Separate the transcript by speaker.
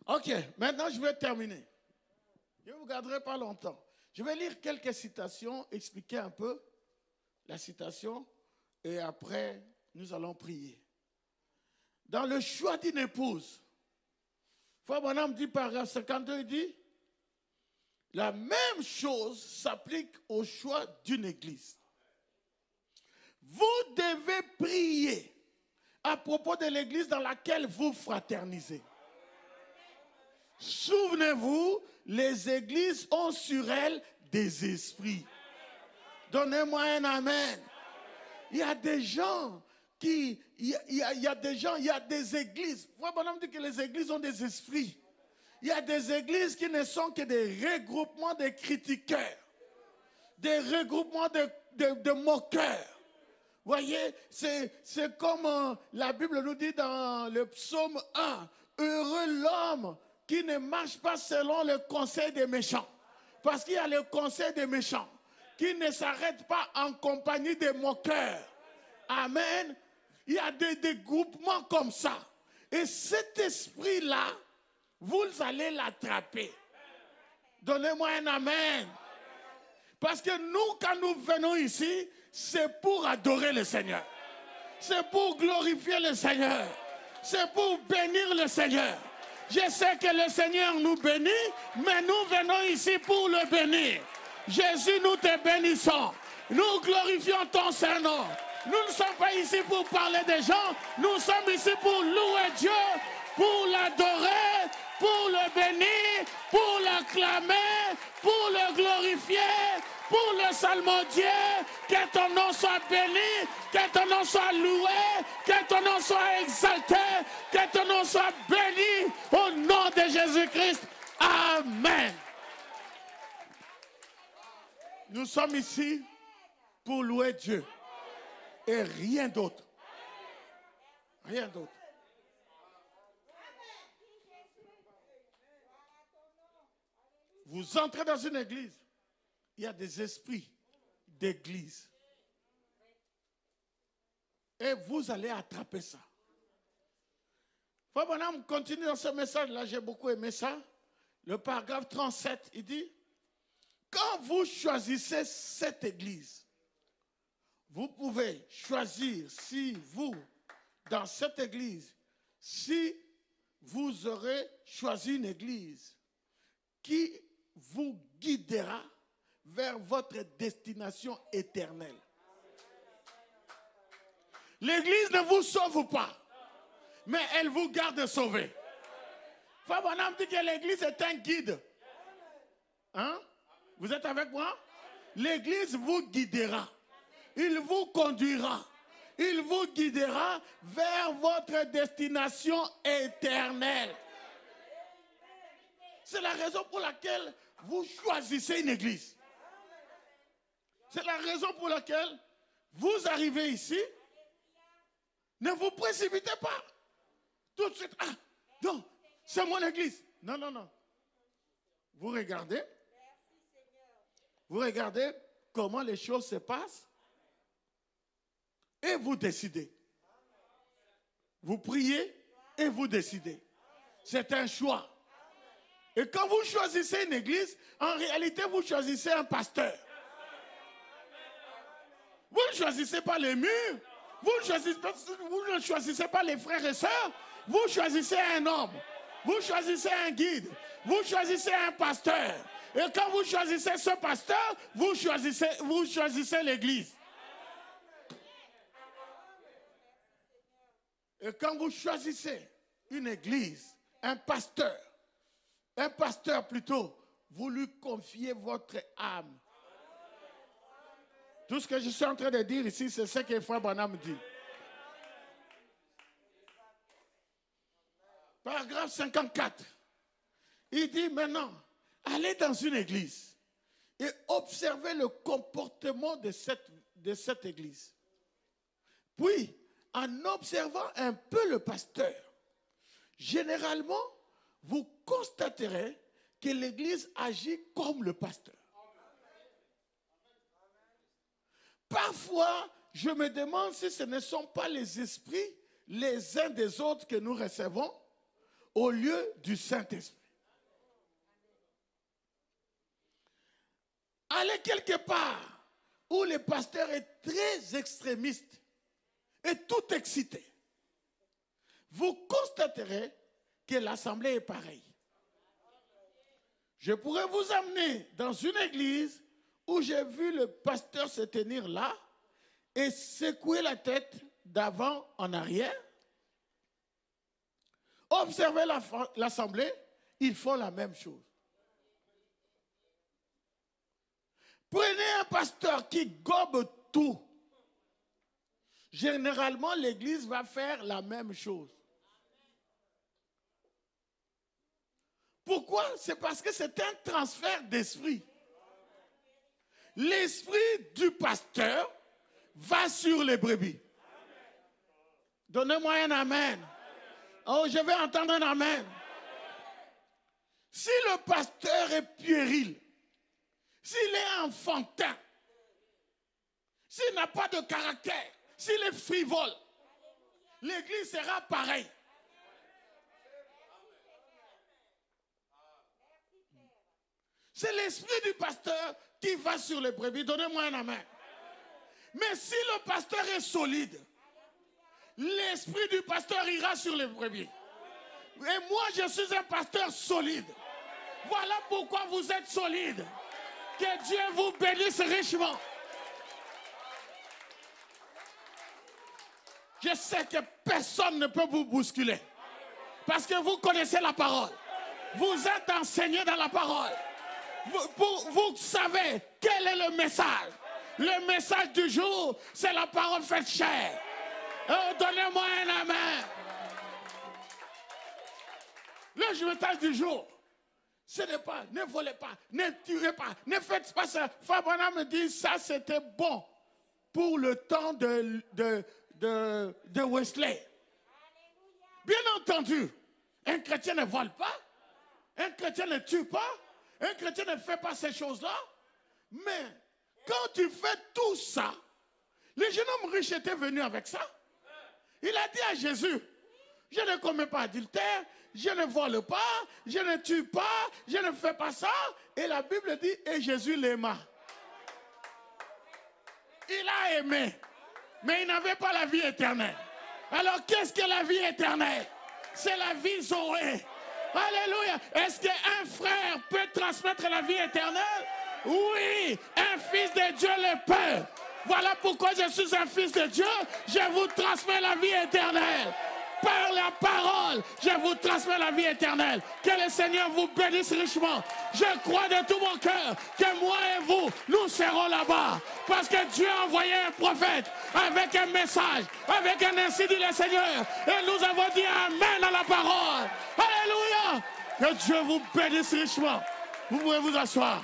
Speaker 1: Ok, maintenant je vais terminer. Je ne vous garderai pas longtemps. Je vais lire quelques citations, expliquer un peu la citation, et après, nous allons prier. Dans le choix d'une épouse, Frère Branham dit, paragraphe 52, il dit, la même chose s'applique au choix d'une église. Vous devez prier à propos de l'église dans laquelle vous fraternisez. Souvenez-vous, les églises ont sur elles des esprits. Donnez-moi un amen. Il y a des gens il y a des églises. Frère Branham dit que les églises ont des esprits. Il y a des églises qui ne sont que des regroupements de critiqueurs, des regroupements de moqueurs. Vous voyez, c'est comme la Bible nous dit dans le psaume 1, heureux l'homme qui ne marche pas selon le conseil des méchants. Parce qu'il y a le conseil des méchants qui ne s'arrête pas en compagnie des moqueurs. Amen. Il y a des groupements comme ça. Et cet esprit-là, vous allez l'attraper. Donnez-moi un amen. Parce que nous, quand nous venons ici, c'est pour adorer le Seigneur. C'est pour glorifier le Seigneur. C'est pour bénir le Seigneur. Je sais que le Seigneur nous bénit, mais nous venons ici pour le bénir. Jésus, nous te bénissons. Nous glorifions ton Saint-Nom. Nous ne sommes pas ici pour parler des gens. Nous sommes ici pour louer Dieu, pour l'adorer, pour le bénir, pour l'acclamer, pour le glorifier, pour le psalmodier. Que ton nom soit béni, que ton nom soit loué, que ton nom soit exalté, que ton nom soit béni au nom de Jésus-Christ. Amen. Nous sommes ici pour louer Dieu et rien d'autre. Rien d'autre. Vous entrez dans une église, il y a des esprits d'église. Et vous allez attraper ça. Frère Branham continue dans ce message-là, j'ai beaucoup aimé ça. Le paragraphe 37, il dit, quand vous choisissez cette église, vous pouvez choisir si vous, dans cette église, si vous aurez choisi une église qui vous guidera vers votre destination éternelle. L'église ne vous sauve pas, mais elle vous garde sauvé. Frère Branham dit que l'église est un guide. Hein? Vous êtes avec moi? L'église vous guidera. Il vous conduira. Il vous guidera vers votre destination éternelle. C'est la raison pour laquelle vous choisissez une église. C'est la raison pour laquelle vous arrivez ici. Ne vous précipitez pas. Tout de suite. Ah, non, c'est mon église. Non, non, non. Vous regardez. Vous regardez comment les choses se passent. Et vous décidez. Vous priez et vous décidez. C'est un choix. Et quand vous choisissez une église, en réalité, vous choisissez un pasteur. Vous ne choisissez pas les murs. Vous ne choisissez pas les frères et sœurs. Vous choisissez un homme. Vous choisissez un guide. Vous choisissez un pasteur. Et quand vous choisissez ce pasteur, vous choisissez l'église. Et quand vous choisissez une église, un pasteur plutôt, vous lui confiez votre âme. Tout ce que je suis en train de dire ici, c'est ce que Frère Branham dit. Paragraphe 54. Il dit maintenant, allez dans une église et observez le comportement de cette église. Puis, en observant un peu le pasteur, généralement, vous constaterez que l'église agit comme le pasteur. Parfois, je me demande si ce ne sont pas les esprits les uns des autres que nous recevons, au lieu du Saint-Esprit. Allez quelque part où le pasteur est très extrémiste et tout excité. Vous constaterez que l'assemblée est pareille. Je pourrais vous amener dans une église où j'ai vu le pasteur se tenir là et secouer la tête d'avant en arrière. Observez l'assemblée, ils font la même chose. Prenez un pasteur qui gobe tout. Généralement, l'église va faire la même chose. Pourquoi? C'est parce que c'est un transfert d'esprit. L'esprit du pasteur va sur les brebis. Donnez-moi un amen. Oh, je vais entendre un amen. Si le pasteur est puéril, s'il est enfantin, s'il n'a pas de caractère, s'il est frivole, l'église sera pareille. C'est l'esprit du pasteur qui va sur les brebis. Donnez-moi un amen. Mais si le pasteur est solide, l'esprit du pasteur ira sur les brebis. Et moi, je suis un pasteur solide. Voilà pourquoi vous êtes solide. Que Dieu vous bénisse richement. Je sais que personne ne peut vous bousculer. Parce que vous connaissez la parole. Vous êtes enseigné dans la parole. Vous savez quel est le message. Le message du jour, c'est la parole faite chair. Oh, donnez-moi un amen. Le message du jour, ce n'est pas, ne volez pas, ne tuez pas, ne faites pas ça. Fabrana me dit, ça c'était bon pour le temps de Wesley. Bien entendu, un chrétien ne vole pas, un chrétien ne tue pas, un chrétien ne fait pas ces choses-là. Mais quand tu fais tout ça, le jeune homme riche était venu avec ça. Il a dit à Jésus, je ne commets pas adultère, je ne vole pas, je ne tue pas, je ne fais pas ça. Et la Bible dit, et Jésus l'aima. Il a aimé, mais il n'avait pas la vie éternelle. Alors qu'est-ce que la vie éternelle? C'est la vie Zoé. Alléluia. Est-ce qu'un frère peut transmettre la vie éternelle? Oui, un fils de Dieu le peut. Voilà pourquoi je suis un fils de Dieu. Je vous transmets la vie éternelle. Par la parole, je vous transmets la vie éternelle. Que le Seigneur vous bénisse richement. Je crois de tout mon cœur que moi et vous, nous serons là-bas. Parce que Dieu a envoyé un prophète avec un message, avec un ainsi dit le Seigneur. Et nous avons dit Amen à la parole. Alléluia. Que Dieu vous bénisse richement. Vous pouvez vous asseoir.